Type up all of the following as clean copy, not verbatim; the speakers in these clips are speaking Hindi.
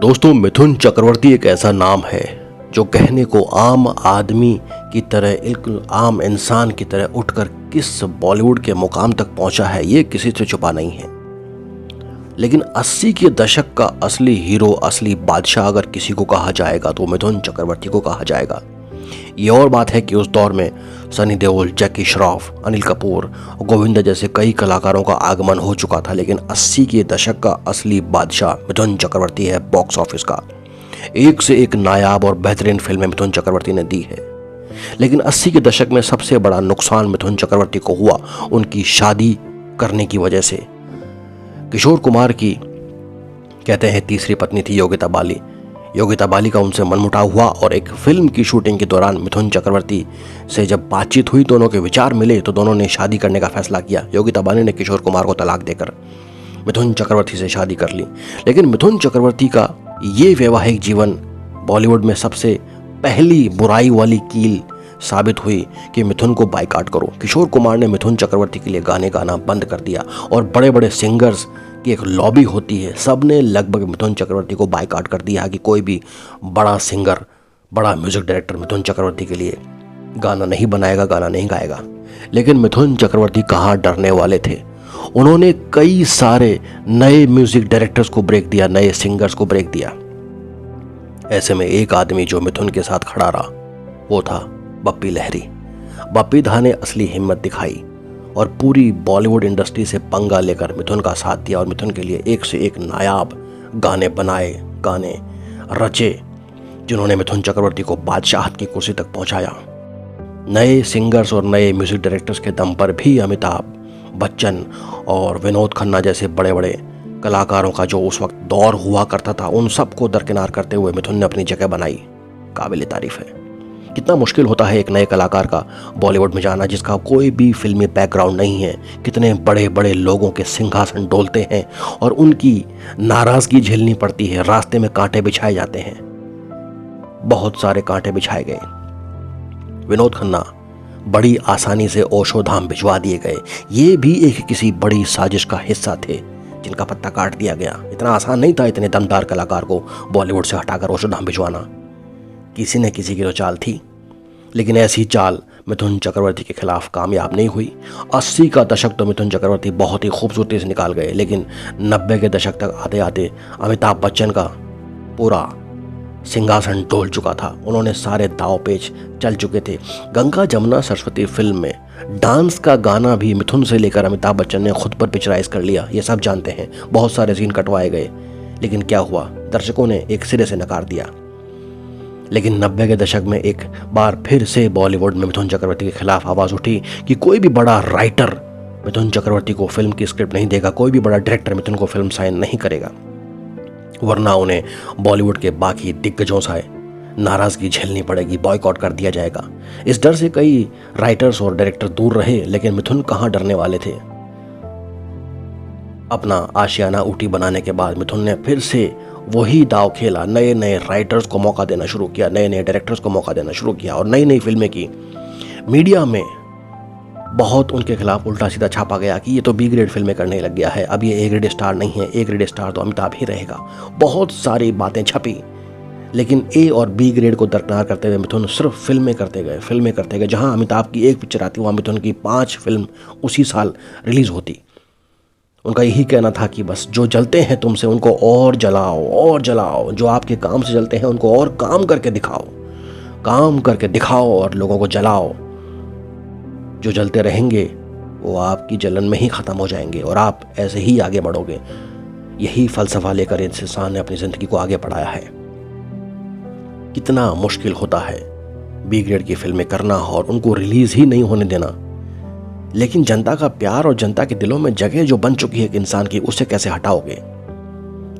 दोस्तों, मिथुन चक्रवर्ती एक ऐसा नाम है जो कहने को आम आदमी की तरह, एक आम इंसान की तरह उठकर किस बॉलीवुड के मुकाम तक पहुंचा है ये किसी से छुपा नहीं है। लेकिन 80 के दशक का असली हीरो, असली बादशाह अगर किसी को कहा जाएगा तो मिथुन चक्रवर्ती को कहा जाएगा। ये और बात है कि उस दौर में सनी देओल, जैकी श्रॉफ, अनिल कपूर, गोविंदा जैसे कई कलाकारों का आगमन हो चुका था। लेकिन 80 के दशक का असली बादशाह मिथुन चक्रवर्ती है बॉक्स ऑफिस का। एक से एक नायाब और बेहतरीन फिल्में मिथुन चक्रवर्ती ने दी है। लेकिन 80 के दशक में सबसे बड़ा नुकसान मिथुन चक्रवर्ती को हुआ उनकी शादी करने की वजह से। किशोर कुमार की कहते हैं तीसरी पत्नी थी योगिता बाली। योगिता बाली का उनसे मनमुटाव हुआ और एक फिल्म की शूटिंग के दौरान मिथुन चक्रवर्ती से जब बातचीत हुई, दोनों के विचार मिले तो दोनों ने शादी करने का फैसला किया। योगिता बाली ने किशोर कुमार को तलाक देकर मिथुन चक्रवर्ती से शादी कर ली। लेकिन मिथुन चक्रवर्ती का ये वैवाहिक जीवन बॉलीवुड में सबसे पहली बुराई वाली कील साबित हुई कि मिथुन को बाइकआउट करो। किशोर कुमार ने मिथुन चक्रवर्ती के लिए गाने गाना बंद कर दिया और बड़े बड़े सिंगर्स की एक लॉबी होती है, सब ने लगभग मिथुन चक्रवर्ती को बाइकआउट कर दिया कि कोई भी बड़ा सिंगर, बड़ा म्यूजिक डायरेक्टर मिथुन चक्रवर्ती के लिए गाना नहीं बनाएगा, गाना नहीं गाएगा। लेकिन मिथुन चक्रवर्ती कहाँ डरने वाले थे। उन्होंने कई सारे नए म्यूजिक डायरेक्टर्स को ब्रेक दिया, नए सिंगर्स को ब्रेक दिया। ऐसे में एक आदमी जो मिथुन के साथ खड़ा रहा वो था बप्पी लहरी। बप्पी दा ने असली हिम्मत दिखाई और पूरी बॉलीवुड इंडस्ट्री से पंगा लेकर मिथुन का साथ दिया और मिथुन के लिए एक से एक नायाब गाने बनाए, गाने रचे, जिन्होंने मिथुन चक्रवर्ती को बादशाहत की कुर्सी तक पहुंचाया। नए सिंगर्स और नए म्यूजिक डायरेक्टर्स के दम पर भी अमिताभ बच्चन और विनोद खन्ना जैसे बड़े बड़े कलाकारों का जो उस वक्त दौर हुआ करता था, उन सबको दरकिनार करते हुए मिथुन ने अपनी जगह बनाई। काबिल तारीफ है। कितना मुश्किल होता है एक नए कलाकार का बॉलीवुड में जाना जिसका कोई भी फिल्मी बैकग्राउंड नहीं है। कितने बड़े बड़े लोगों के सिंहासन डोलते हैं और उनकी नाराजगी झेलनी पड़ती है। रास्ते में कांटे बिछाए जाते हैं, बहुत सारे कांटे बिछाए गए। विनोद खन्ना बड़ी आसानी से ओशो धाम भिजवा दिए गए। ये भी एक किसी बड़ी साजिश का हिस्सा थे जिनका पत्ता काट दिया गया। इतना आसान नहीं था इतने दमदार कलाकार को बॉलीवुड से हटाकर ओशो धाम भिजवाना। किसी न किसी की तो चाल थी, लेकिन ऐसी चाल मिथुन चक्रवर्ती के खिलाफ कामयाब नहीं हुई। 80 का दशक तो मिथुन चक्रवर्ती बहुत ही खूबसूरती से निकाल गए, लेकिन 90 के दशक तक आते आते अमिताभ बच्चन का पूरा सिंहासन डोल चुका था। उन्होंने सारे दाव पेच चल चुके थे। गंगा जमुना सरस्वती फिल्म में डांस का गाना भी मिथुन से लेकर अमिताभ बच्चन ने खुद पर पिक्चराइज कर लिया, ये सब जानते हैं। बहुत सारे सीन कटवाए गए, लेकिन क्या हुआ, दर्शकों ने एक सिरे से नकार दिया। लेकिन 90 के दशक में एक बार फिर से बॉलीवुड में मिथुन चक्रवर्ती के खिलाफ आवाज़ उठी कि कोई भी बड़ा राइटर मिथुन चक्रवर्ती को फिल्म की स्क्रिप्ट नहीं देगा, कोई भी बड़ा डायरेक्टर मिथुन को फिल्म साइन नहीं करेगा, वरना उन्हें बॉलीवुड के बाकी दिग्गजों से नाराज़गी झेलनी पड़ेगी, बॉयकॉट कर दिया जाएगा। इस डर से कई राइटर्स और डायरेक्टर दूर रहे, लेकिन मिथुन कहाँ डरने वाले थे। अपना आशियाना ऊटी बनाने के बाद मिथुन ने फिर से वही दाव खेला। नए नए राइटर्स को मौका देना शुरू किया, नए नए डायरेक्टर्स को मौका देना शुरू किया और नई नई फिल्में की। मीडिया में बहुत उनके खिलाफ उल्टा सीधा छापा गया कि ये तो बी ग्रेड फिल्में करने लग गया है, अब ये ए ग्रेड स्टार नहीं है, ए ग्रेड स्टार तो अमिताभ ही रहेगा। बहुत सारी बातें छपी, लेकिन ए और बी ग्रेड को दरकिनार करते हुए मिथुन सिर्फ फिल्में करते गए। जहां अमिताभ की एक पिक्चर आती वहां मिथुन की 5 फिल्म उसी साल रिलीज होती। उनका यही कहना था कि बस जो जलते हैं तुमसे उनको और जलाओ, जो आपके काम से जलते हैं उनको और काम करके दिखाओ और लोगों को जलाओ। जो जलते रहेंगे वो आपकी जलन में ही ख़त्म हो जाएंगे और आप ऐसे ही आगे बढ़ोगे। यही फलसफा लेकर इस इंसान ने अपनी ज़िंदगी को आगे बढ़ाया है। कितना मुश्किल होता है बी ग्रेड की फिल्में करना और उनको रिलीज़ ही नहीं होने देना। लेकिन जनता का प्यार और जनता के दिलों में जगह जो बन चुकी है एक इंसान की, उसे कैसे हटाओगे।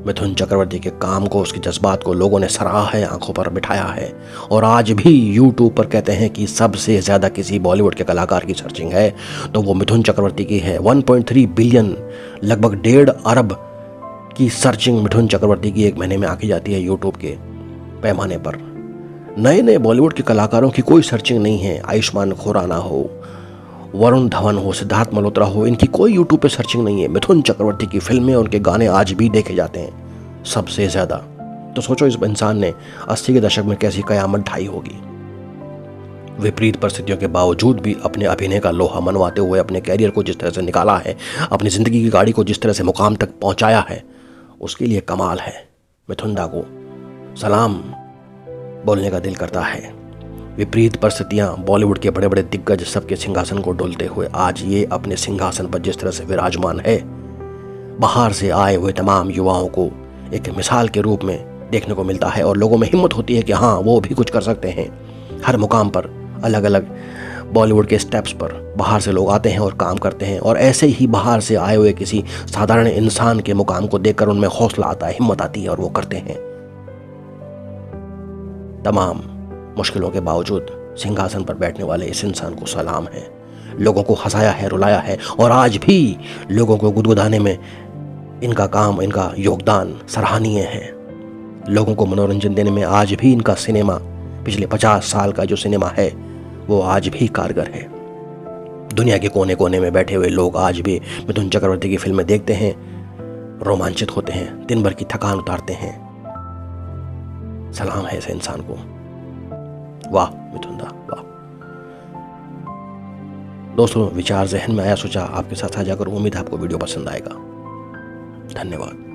मिथुन चक्रवर्ती के काम को, उसके जज्बात को लोगों ने सराहा है, आंखों पर बिठाया है और आज भी यूट्यूब पर कहते हैं कि सबसे ज़्यादा किसी बॉलीवुड के कलाकार की सर्चिंग है तो वो मिथुन चक्रवर्ती की है। 1.3 बिलियन, लगभग 1.5 अरब की सर्चिंग मिथुन चक्रवर्ती की एक महीने में आकी जाती है यूट्यूब के पैमाने पर। नए नए बॉलीवुड के कलाकारों की कोई सर्चिंग नहीं है। आयुष्मान खुराना हो, वरुण धवन हो, सिद्धार्थ मल्होत्रा हो, इनकी कोई यूट्यूब पे सर्चिंग नहीं है। मिथुन चक्रवर्ती की फिल्में, उनके गाने आज भी देखे जाते हैं सबसे ज़्यादा। तो सोचो इस इंसान ने 80 के दशक में कैसी कयामत ढाई होगी। विपरीत परिस्थितियों के बावजूद भी अपने अभिनय का लोहा मनवाते हुए अपने कैरियर को जिस तरह से निकाला है, अपनी ज़िंदगी की गाड़ी को जिस तरह से मुकाम तक पहुंचाया है, उसके लिए कमाल है। मिथुन दा को सलाम बोलने का दिल करता है। विपरीत परिस्थितियां, बॉलीवुड के बड़े बड़े दिग्गज सबके सिंहासन को डोलते हुए आज ये अपने सिंहासन पर जिस तरह से विराजमान है, बाहर से आए हुए तमाम युवाओं को एक मिसाल के रूप में देखने को मिलता है और लोगों में हिम्मत होती है कि हाँ, वो भी कुछ कर सकते हैं। हर मुकाम पर अलग अलग बॉलीवुड के स्टेप्स पर बाहर से लोग आते हैं और काम करते हैं, और ऐसे ही बाहर से आए हुए किसी साधारण इंसान के मुकाम को देखकर उनमें हौसला आता है, हिम्मत आती है और वो करते हैं। तमाम मुश्किलों के बावजूद सिंहासन पर बैठने वाले इस इंसान को सलाम है। लोगों को हंसाया है, रुलाया है, और आज भी लोगों को गुदगुदाने में इनका काम, इनका योगदान सराहनीय है। लोगों को मनोरंजन देने में आज भी इनका सिनेमा, पिछले 50 साल का जो सिनेमा है, वो आज भी कारगर है। दुनिया के कोने कोने में बैठे हुए लोग आज भी मिथुन चक्रवर्ती की फिल्में देखते हैं, रोमांचित होते हैं, दिन भर की थकान उतारते हैं। सलाम है ऐसे इंसान को। वाह मिथुन दा, वाह। दोस्तों, विचार जहन में आया, सोचा आपके साथ साझा करूं। उम्मीद है आपको वीडियो पसंद आएगा। धन्यवाद।